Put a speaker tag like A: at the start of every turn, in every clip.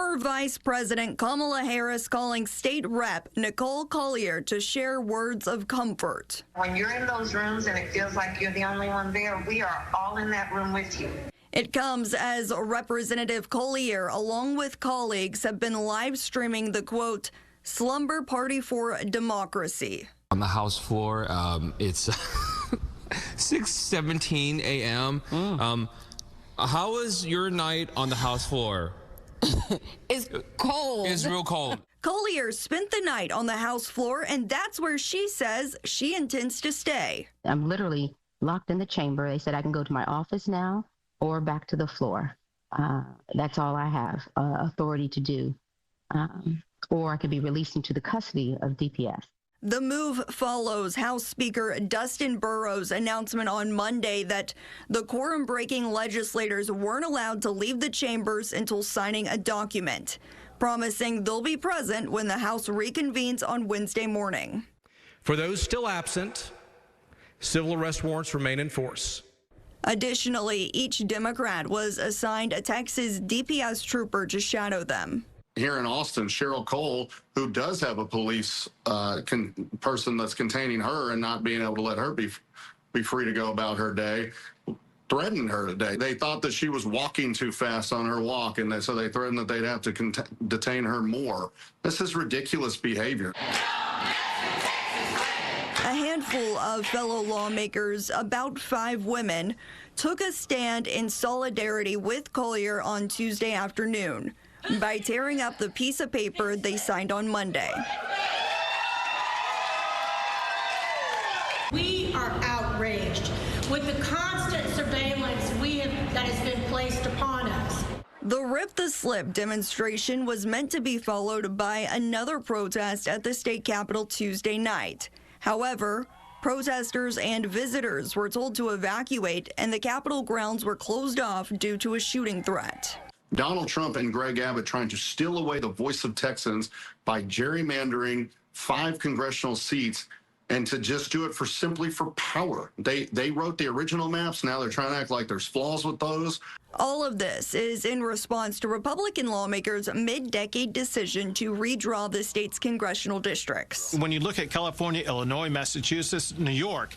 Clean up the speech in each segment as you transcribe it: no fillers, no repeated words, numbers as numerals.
A: Former Vice President Kamala Harris calling State Rep Nicole Collier to share words of comfort.
B: When you're in those rooms and it feels like you're the only one there, we are all in that room with you.
A: It comes as Representative Collier, along with colleagues, have been live streaming the, quote, slumber party for democracy.
C: On the House floor, it's 6:17 a.m. How was your night on the House floor?
D: It's cold.
C: It's real cold.
A: Collier spent the night on the House floor, and that's where she says she intends to stay.
E: I'm literally locked in the chamber. They said I can go to my office now or back to the floor. That's all I have authority to do. Or I could be released into the custody of DPS.
A: The move follows House Speaker Dustin Burrow's announcement on Monday that the quorum-breaking legislators weren't allowed to leave the chambers until signing a document, promising they'll be present when the House reconvenes on Wednesday morning.
F: For those still absent, civil arrest warrants remain in force.
A: Additionally, each Democrat was assigned a Texas DPS trooper to shadow them.
G: Here in Austin, Cheryl Cole, who does have a police person that's containing her and not being able to let her be free to go about her day, threatened her today. They thought that she was walking too fast on her walk, and so they threatened that they'd have to detain her more. This is ridiculous behavior.
A: A handful of fellow lawmakers, about 5 women, took a stand in solidarity with Collier on Tuesday afternoon by tearing up the piece of paper they signed on Monday.
H: We are outraged with the constant surveillance that has been placed upon us.
A: The Rip the Slip demonstration was meant to be followed by another protest at the state capitol Tuesday night. However, protesters and visitors were told to evacuate, and the Capitol grounds were closed off due to a shooting threat.
G: Donald Trump and Greg Abbott trying to steal away the voice of Texans by gerrymandering 5 congressional seats, and to just do it simply for power. They wrote the original maps. Now they're trying to act like there's flaws with those.
A: All of this is in response to Republican lawmakers' mid-decade decision to redraw the state's congressional districts.
I: When you look at California, Illinois, Massachusetts, New York,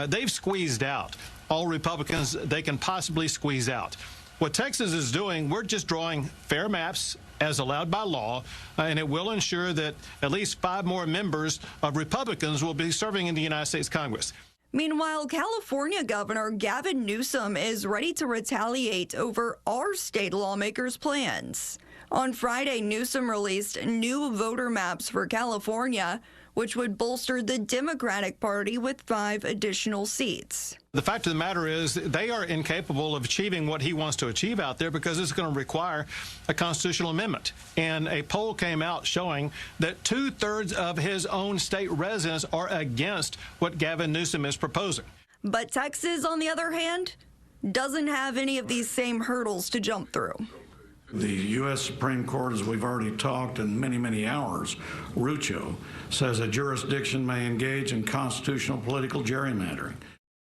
I: they've squeezed out all Republicans they can possibly squeeze out. What Texas is doing, we're just drawing fair maps as allowed by law, and it will ensure that at least 5 more members of Republicans will be serving in the United States Congress.
A: Meanwhile, California Governor Gavin Newsom is ready to retaliate over our state lawmakers' plans. On Friday, Newsom released new voter maps for California, which would bolster the Democratic Party with 5 additional seats.
I: The fact of the matter is they are incapable of achieving what he wants to achieve out there because it's going to require a constitutional amendment. And a poll came out showing that 2/3 of his own state residents are against what Gavin Newsom is proposing.
A: But Texas, on the other hand, doesn't have any of these same hurdles to jump through.
J: The U.S. Supreme Court, as we've already talked in many, many hours, Rucho, says a jurisdiction may engage in constitutional political gerrymandering.